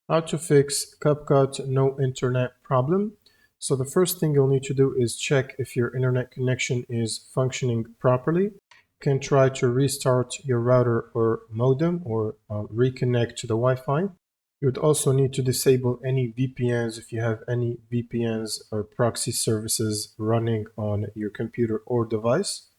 How to fix CapCut no internet problem. So the first thing you'll need to do is check if your internet connection is functioning properly. You can try to restart your router or modem or reconnect to the Wi-Fi. You would also need to disable any VPNs if you have any VPNs or proxy services running on your computer or device.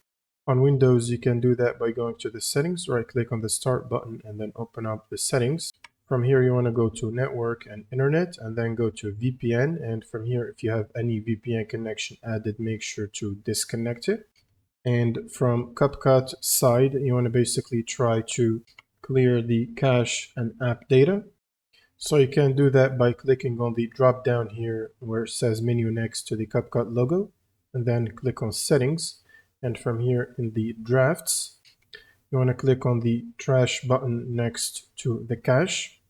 On Windows, you can do that by going to the settings, right click on the start button and then open up the settings. From here, you want to go to network and internet and then go to VPN. And from here, if you have any VPN connection added, make sure to disconnect it. And from CapCut side, you want to basically try to clear the cache and app data. So you can do that by clicking on the drop down here where it says menu next to the CapCut logo, and then click on settings. And from here in the drafts, you want to click on the trash button next to the cache,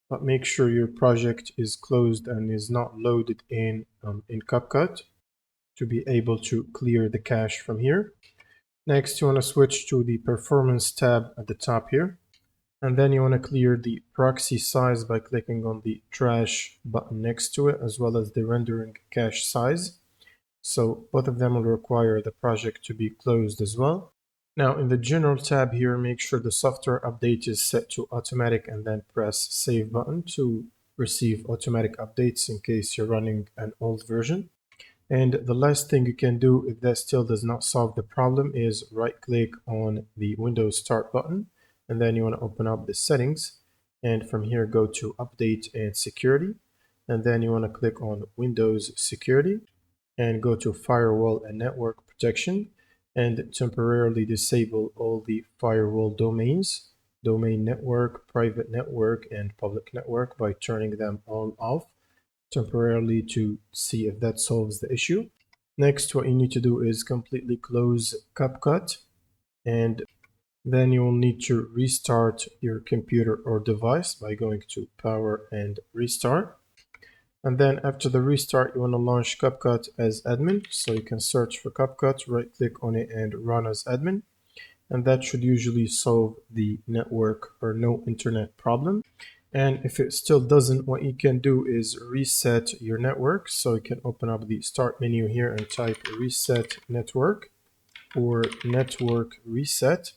but make sure your project is closed and is not loaded in CapCut to be able to clear the cache from here. Next, you want to switch to the performance tab at the top here. And then you want to clear the proxy size by clicking on the trash button next to it, as well as the rendering cache size. So both of them will require the project to be closed as well. Now in the general tab here, make sure the software update is set to automatic and then press save button to receive automatic updates in case you're running an old version. And the last thing you can do if that still does not solve the problem is right click on the Windows Start button. And then you want to open up the settings. And from here, go to Update and Security. And then you want to click on Windows Security and go to Firewall and Network Protection and temporarily disable all the firewall domains, domain network, private network, and public network by turning them all off temporarily to see if that solves the issue. Next, what you need to do is completely close CapCut, and then you will need to restart your computer or device by going to Power and Restart. And then after the restart, you want to launch CapCut as admin. So you can search for CapCut, right click on it and run as admin. And that should usually solve the network or no internet problem. And if it still doesn't, what you can do is reset your network. So you can open up the start menu here and type reset network or network reset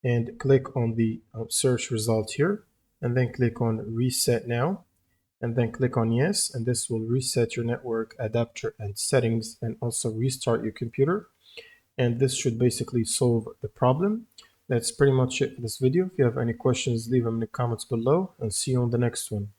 and click on the search result here and then click on reset now and then click on yes, and this will reset your network adapter and settings and also restart your computer. And this should basically solve the problem. That's pretty much it for this video. If you have any questions, leave them in the comments below and see you on the next one.